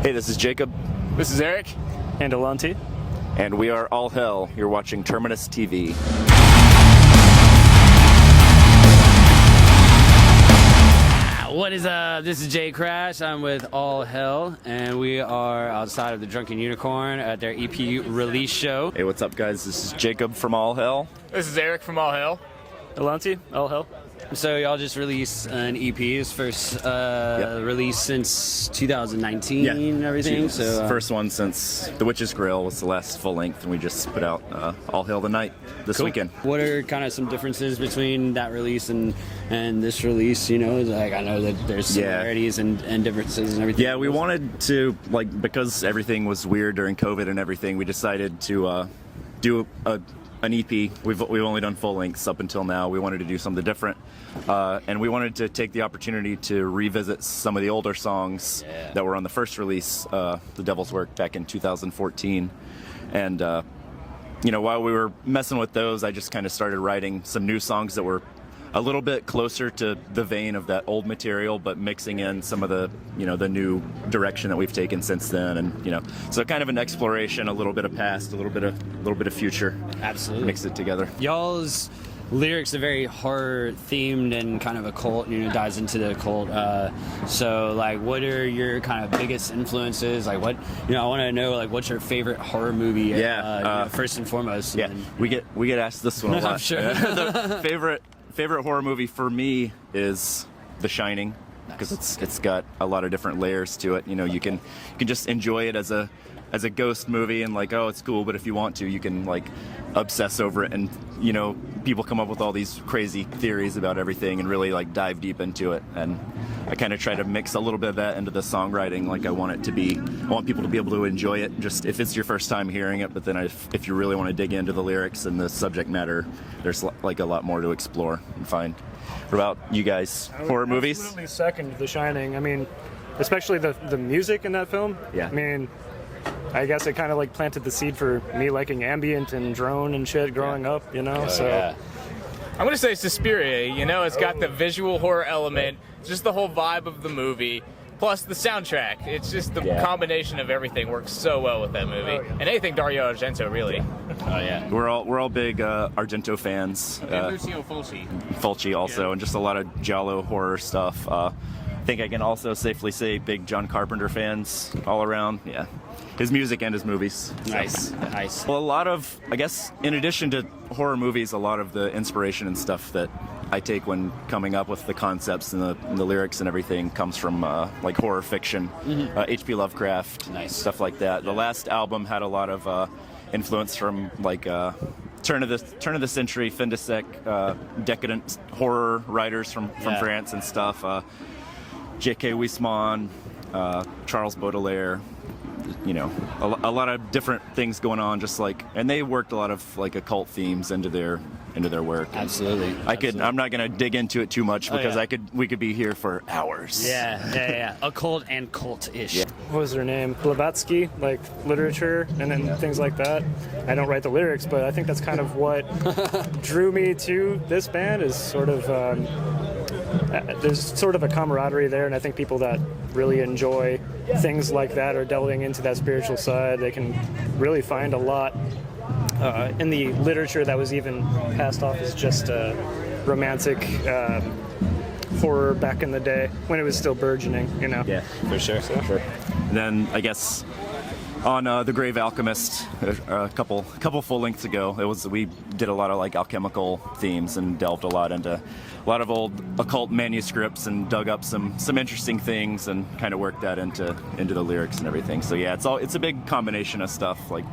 Hey, this is Jacob. This is Eric. And Alonti. And we are All Hell. You're watching Terminus TV. What is up? This is Jay Crash. I'm with All Hell, and we are outside of the Drunken Unicorn at their EP release show. Hey, what's up, guys? This is Jacob from All Hell. This is Eric from All Hell. Alonti, All Hell. So y'all just released an EP, his first release since 2019 and everything. So first one since The Witch's Grill was the last full length, and we just put out All Hail the Night this weekend. What are kind of some differences between that release and this release? You know, like I know that there's similarities and differences and everything. Yeah, we wanted to, like, because everything was weird during COVID and everything, we decided to do an EP. We've only done full lengths up until now. We wanted to do something different, and we wanted to take the opportunity to revisit some of the older songs that were on the first release, The Devil's Work, back in 2014. And you know, while we were messing with those, I just kind of started writing some new songs that were a little bit closer to the vein of that old material, but mixing in some of the, you know, the new direction that we've taken since then, and you know, so kind of an exploration, a little bit of past, a little bit of future. Absolutely, mix it together. Y'all's lyrics are very horror themed and kind of occult, you know, dives into the occult. So like, what are your kind of biggest influences? Like, what, you know, I want to know, like, what's your favorite horror movie? You know, first and foremost. Yeah, we get asked this one a lot. I'm sure. The favorite horror movie for me is The Shining, because it's got a lot of different layers to it. You know, you can just enjoy it as a ghost movie and like, oh, it's cool, but if you want to, you can like obsess over it, and you know, people come up with all these crazy theories about everything and really like dive deep into it. And I kind of try to mix a little bit of that into the songwriting. Like I want people to be able to enjoy it, just if it's your first time hearing it, but then if you really want to dig into the lyrics and the subject matter, there's like a lot more to explore and find. What about you guys? Horror movies? Absolutely second The Shining. I mean, especially the music in that film. Yeah. I mean, I guess it kind of like planted the seed for me liking ambient and drone and shit growing up, you know? I'm going to say Suspiria. You know, it's got the visual horror element, just the whole vibe of the movie, plus the soundtrack. It's just the combination of everything works so well with that movie. And anything Dario Argento, really. Oh yeah. We're all big Argento fans. And Lucio Fulci. Fulci also, and just a lot of giallo horror stuff. I think I can also safely say big John Carpenter fans all around. Yeah. His music and his movies. Nice. Well, a lot of, I guess, in addition to horror movies, a lot of the inspiration and stuff that I take when coming up with the concepts and the lyrics and everything comes from like horror fiction, H.P. Lovecraft, stuff like that. The last album had a lot of influence from like turn of the century fin de siècle decadent horror writers from France and stuff. J.K. Huysmans, Charles Baudelaire. You know, a lot of different things going on, just like, and they worked a lot of like occult themes into their work. Absolutely. I'm not going to dig into it too much because we could be here for hours. Yeah. Occult and cult-ish. Yeah. What was her name? Blavatsky, like literature and then things like that. I don't write the lyrics, but I think that's kind of what drew me to this band, is sort of, there's sort of a camaraderie there, and I think people that really enjoy things like that or delving into that spiritual side, they can really find a lot in the literature that was even passed off as just romantic horror back in the day when it was still burgeoning, you know? Yeah, for sure. And then I guess on The Grave Alchemist, a couple full lengths ago, we did a lot of like alchemical themes and delved a lot into a lot of old occult manuscripts and dug up some interesting things and kind of worked that into the lyrics and everything. So yeah, it's a big combination of stuff, like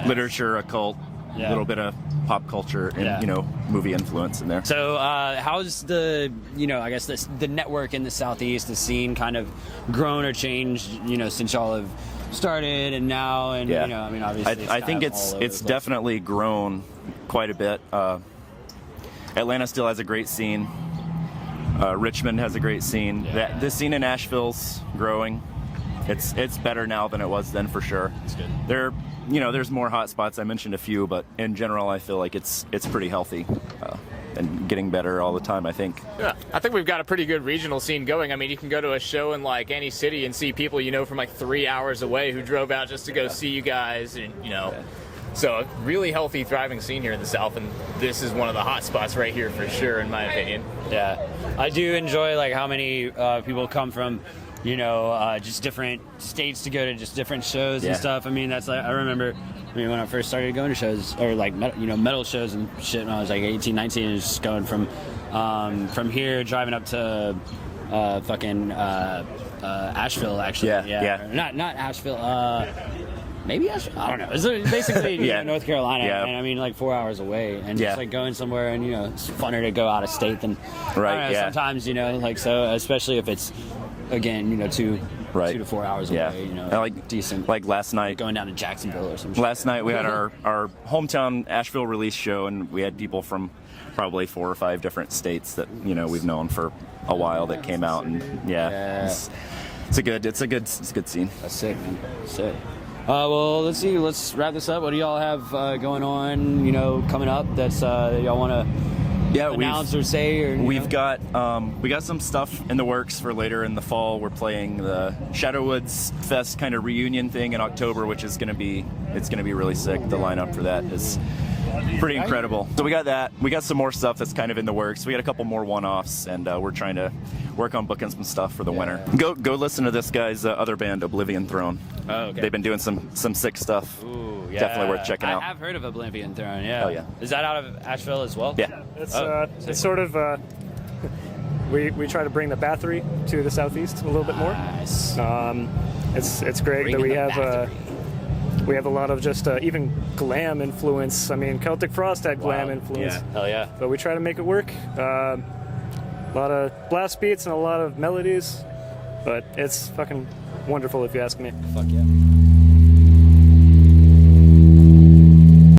literature, occult, a little bit of pop culture and you know, movie influence in there. So how's the, you know, I guess the network in the Southeast, the scene kind of grown or changed, you know, since y'all have started and now, and you know, I mean, obviously I think it's definitely grown quite a bit. Atlanta still has a great scene. Richmond has a great scene. The scene in Asheville's growing. It's better now than it was then, for sure. That's good. There's more hot spots. I mentioned a few, but in general, I feel like it's pretty healthy. and getting better all the time, I think. Yeah, I think we've got a pretty good regional scene going. I mean, you can go to a show in like any city and see people you know from like 3 hours away who drove out just to go see you guys, and so a really healthy, thriving scene here in the South, and this is one of the hot spots right here for sure, in my opinion. Yeah, I do enjoy like how many people come from, just different states to go to just different shows and stuff. I mean, that's like, I remember, when I first started going to shows, or like metal shows and shit, when I was like 18, 19, and just going from here, driving up to Asheville, actually. Yeah. Not Asheville. Maybe Asheville? I don't know. It's basically North Carolina, and I mean like 4 hours away, and just like going somewhere, and it's funner to go out of state than sometimes, like, so especially if it's again 2 to 4 hours away, like decent. Like last night, going down to Jacksonville or something. Last night we had our hometown Asheville release show, and we had people from probably 4 or 5 different states that we've known for a while that came out, and it's a good scene. That's sick, man. Sick. Well, let's see. Let's wrap this up. What do y'all have going on? Coming up that's y'all want to announce or say? Or we got some stuff in the works for later in the fall. We're playing the Shadowwoods Fest kind of reunion thing in October, which is gonna be really sick. The lineup for that is pretty incredible. So we got that. We got some more stuff that's kind of in the works. We got a couple more one-offs, and we're trying to work on booking some stuff for the winter. Go listen to this guy's other band, Oblivion Throne. Oh, okay. They've been doing some sick stuff. Ooh, yeah. Definitely worth checking out. I have heard of Oblivion Throne. Yeah. Oh yeah. Is that out of Asheville as well? Yeah. It's sort of we try to bring the Bathory to the southeast a little bit more. Nice. It's great that we have a lot of just even glam influence. I mean, Celtic Frost had glam influence. Yeah. Hell yeah. But we try to make it work. A lot of blast beats and a lot of melodies, but it's fucking wonderful if you ask me. Fuck yeah.